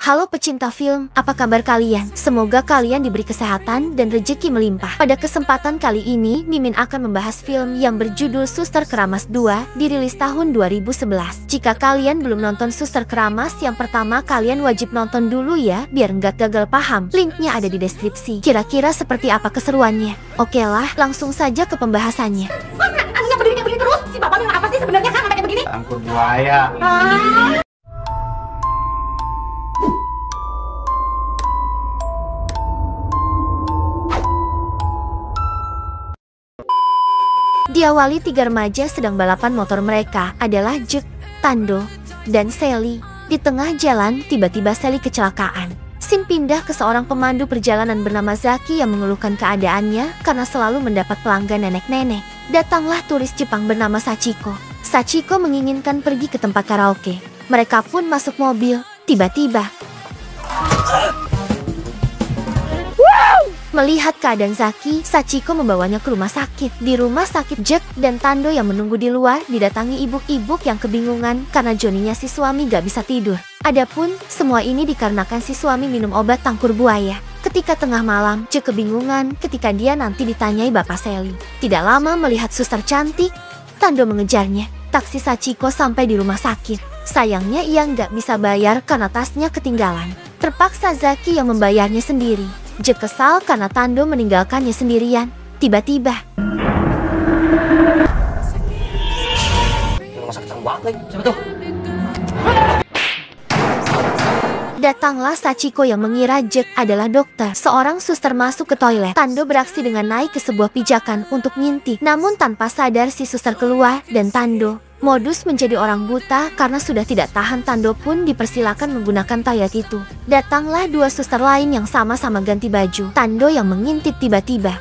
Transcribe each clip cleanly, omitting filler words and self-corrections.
Halo pecinta film, apa kabar kalian? Semoga kalian diberi kesehatan dan rezeki melimpah. Pada kesempatan kali ini, Mimin akan membahas film yang berjudul Suster Keramas 2, dirilis tahun 2011. Jika kalian belum nonton Suster Keramas yang pertama, kalian wajib nonton dulu ya, biar nggak gagal paham. Linknya ada di deskripsi. Kira-kira seperti apa keseruannya? Oke lah, langsung saja ke pembahasannya. Anaknya berdiri terus, si bapak bilang apa sih sebenarnya kan kayak begini? Angkut buaya. Diawali tiga remaja sedang balapan motor. Mereka adalah Jack, Tando, dan Sally. Di tengah jalan, tiba-tiba Sally kecelakaan. Scene pindah ke seorang pemandu perjalanan bernama Zaki yang mengeluhkan keadaannya karena selalu mendapat pelanggan nenek-nenek. Datanglah turis Jepang bernama Sachiko. Sachiko menginginkan pergi ke tempat karaoke. Mereka pun masuk mobil. Tiba-tiba melihat keadaan Zaki, Sachiko membawanya ke rumah sakit. Di rumah sakit, Jack dan Tando yang menunggu di luar didatangi ibu-ibu yang kebingungan karena Joninya si suami gak bisa tidur. Adapun semua ini dikarenakan si suami minum obat tangkur buaya. Ketika tengah malam, Jack kebingungan ketika dia nanti ditanyai Bapak Sally. Tidak lama melihat suster cantik, Tando mengejarnya. Taksi Sachiko sampai di rumah sakit. Sayangnya ia nggak bisa bayar karena tasnya ketinggalan. Terpaksa Zaki yang membayarnya sendiri. Jack kesal karena Tando meninggalkannya sendirian. Tiba-tiba datanglah Sachiko yang mengira Jack adalah dokter. Seorang suster masuk ke toilet. Tando beraksi dengan naik ke sebuah pijakan untuk ngintip. Namun tanpa sadar si suster keluar dan Tando modus menjadi orang buta karena sudah tidak tahan. Tando pun dipersilakan menggunakan toilet itu. Datanglah dua suster lain yang sama-sama ganti baju. Tando yang mengintip tiba-tiba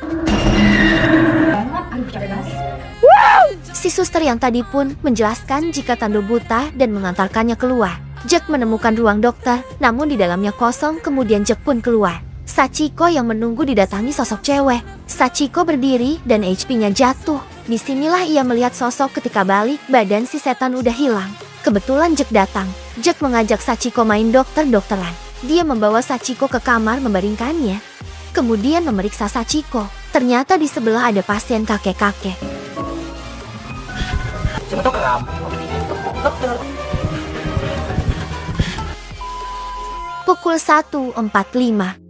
si suster yang tadi pun menjelaskan jika Tando buta dan mengantarkannya keluar. Jack menemukan ruang dokter, namun di dalamnya kosong. Kemudian Jack pun keluar. Sachiko yang menunggu didatangi sosok cewek. Sachiko berdiri dan HP-nya jatuh. Disinilah ia melihat sosok. Ketika balik, badan si setan udah hilang. Kebetulan Jack datang. Jack mengajak Sachiko main dokter-dokteran. Dia membawa Sachiko ke kamar membaringkannya. Kemudian memeriksa Sachiko. Ternyata di sebelah ada pasien kakek-kakek. Pukul 1.45,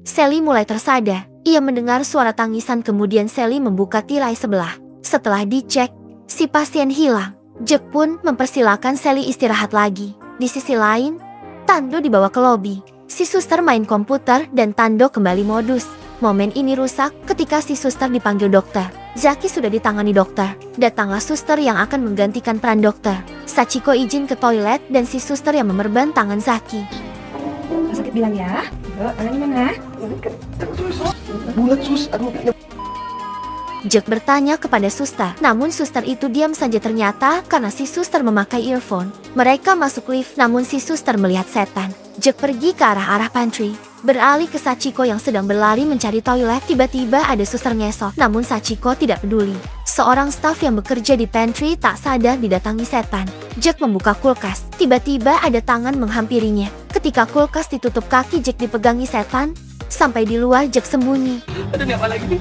Sally mulai tersadar. Ia mendengar suara tangisan, kemudian Sally membuka tirai sebelah. Setelah dicek, si pasien hilang. Jack pun mempersilahkan Sally istirahat lagi. Di sisi lain, Tando dibawa ke lobi. Si suster main komputer dan Tando kembali modus. Momen ini rusak ketika si suster dipanggil dokter. Zaki sudah ditangani dokter. Datanglah suster yang akan menggantikan peran dokter. Sachiko izin ke toilet dan si suster yang memerban tangan Zaki. Sakit bilang ya. Tangannya mana? Bulat sus, aduh. Jack bertanya kepada suster, namun suster itu diam saja. Ternyata karena si suster memakai earphone. Mereka masuk lift, namun si suster melihat setan. Jack pergi ke arah pantry, beralih ke Sachiko yang sedang berlari mencari toilet. Tiba-tiba ada suster ngesot, namun Sachiko tidak peduli. Seorang staf yang bekerja di pantry tak sadar didatangi setan. Jack membuka kulkas, tiba-tiba ada tangan menghampirinya. Ketika kulkas ditutup, kaki Jack dipegangi setan. Sampai di luar, Jack sembunyi. Aduh, ini apa lagi nih?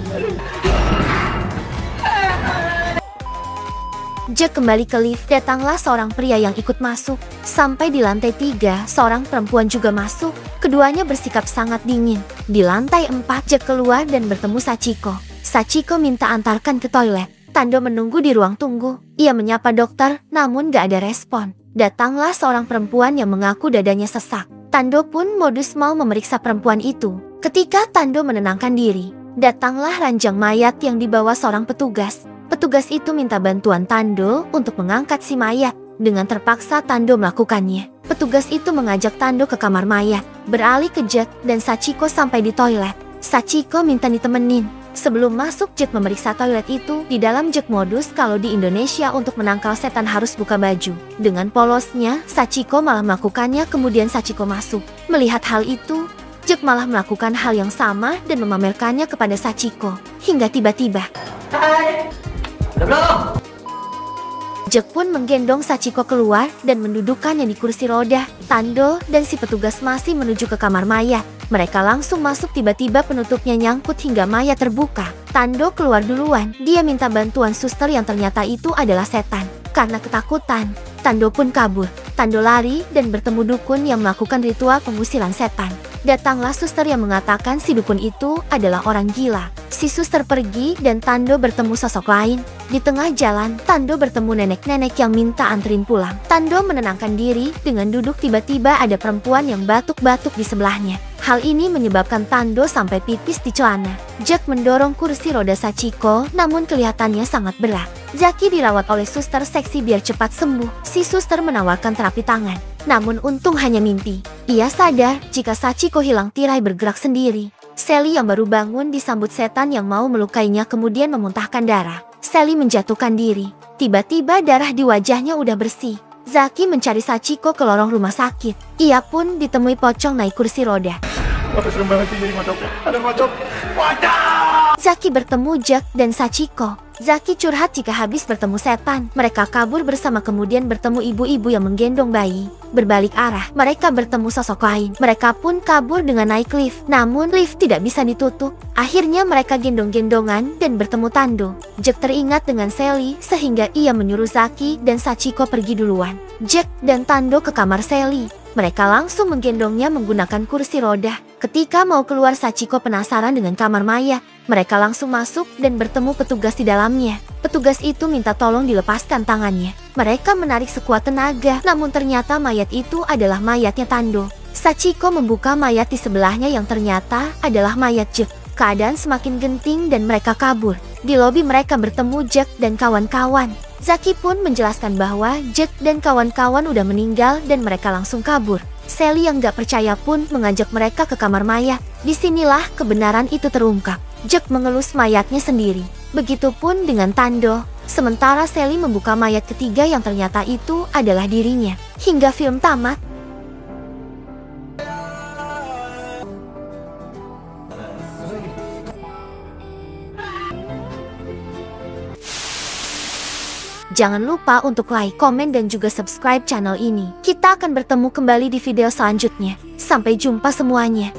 Jack kembali ke lift. Datanglah seorang pria yang ikut masuk. Sampai di lantai 3, seorang perempuan juga masuk. Keduanya bersikap sangat dingin. Di lantai 4, Jack keluar dan bertemu Sachiko. Sachiko minta antarkan ke toilet. Tando menunggu di ruang tunggu. Ia menyapa dokter, namun gak ada respon. Datanglah seorang perempuan yang mengaku dadanya sesak. Tando pun modus mau memeriksa perempuan itu. Ketika Tando menenangkan diri, datanglah ranjang mayat yang dibawa seorang petugas. Petugas itu minta bantuan Tando untuk mengangkat si mayat. Dengan terpaksa Tando melakukannya. Petugas itu mengajak Tando ke kamar mayat. Beralih ke Jack dan Sachiko sampai di toilet. Sachiko minta ditemenin. Sebelum masuk, Jack memeriksa toilet itu. Di dalam Jack modus kalau di Indonesia untuk menangkal setan harus buka baju. Dengan polosnya, Sachiko malah melakukannya. Kemudian Sachiko masuk. Melihat hal itu, Jack malah melakukan hal yang sama dan memamerkannya kepada Sachiko. Hingga tiba-tiba Hai. Udah belum? Jack pun menggendong Sachiko keluar dan mendudukkannya di kursi roda. Tando dan si petugas masih menuju ke kamar mayat. Mereka langsung masuk, tiba-tiba penutupnya nyangkut hingga mayat terbuka. Tando keluar duluan. Dia minta bantuan suster yang ternyata itu adalah setan. Karena ketakutan, Tando pun kabur. Tando lari dan bertemu dukun yang melakukan ritual pengusiran setan. Datanglah suster yang mengatakan si dukun itu adalah orang gila. Si suster pergi dan Tando bertemu sosok lain. Di tengah jalan, Tando bertemu nenek-nenek yang minta anterin pulang. Tando menenangkan diri dengan duduk, tiba-tiba ada perempuan yang batuk-batuk di sebelahnya. Hal ini menyebabkan Tando sampai pipis di celana. Jack mendorong kursi roda Sachiko, namun kelihatannya sangat berat. Zaki dirawat oleh suster seksi biar cepat sembuh. Si suster menawarkan terapi tangan, namun untung hanya mimpi. Ia sadar jika Sachiko hilang tirai bergerak sendiri. Sally yang baru bangun disambut setan yang mau melukainya kemudian memuntahkan darah. Sally menjatuhkan diri. Tiba-tiba darah di wajahnya udah bersih. Zaki mencari Sachiko ke lorong rumah sakit. Ia pun ditemui pocong naik kursi roda. Serem banget sih jadi macam. Ada macam. Wadah! Zaki bertemu Jack dan Sachiko. Zaki curhat jika habis bertemu setan. Mereka kabur bersama, kemudian bertemu ibu-ibu yang menggendong bayi. Berbalik arah, mereka bertemu sosok lain. Mereka pun kabur dengan naik lift. Namun lift tidak bisa ditutup. Akhirnya mereka gendong-gendongan dan bertemu Tando. Jack teringat dengan Sally sehingga ia menyuruh Zaki dan Sachiko pergi duluan. Jack dan Tando ke kamar Sally. Mereka langsung menggendongnya menggunakan kursi roda. Ketika mau keluar, Sachiko penasaran dengan kamar mayat. Mereka langsung masuk dan bertemu petugas di dalamnya. Petugas itu minta tolong dilepaskan tangannya. Mereka menarik sekuat tenaga, namun ternyata mayat itu adalah mayatnya Tando. Sachiko membuka mayat di sebelahnya yang ternyata adalah mayat Jack. Keadaan semakin genting dan mereka kabur. Di lobi mereka bertemu Jack dan kawan-kawan. Zaki pun menjelaskan bahwa Jack dan kawan-kawan udah meninggal dan mereka langsung kabur. Sally yang gak percaya pun mengajak mereka ke kamar mayat. Disinilah kebenaran itu terungkap. Jack mengelus mayatnya sendiri. Begitupun dengan Tando. Sementara Sally membuka mayat ketiga yang ternyata itu adalah dirinya. Hingga film tamat. Jangan lupa untuk like, komen, dan juga subscribe channel ini. Kita akan bertemu kembali di video selanjutnya. Sampai jumpa semuanya.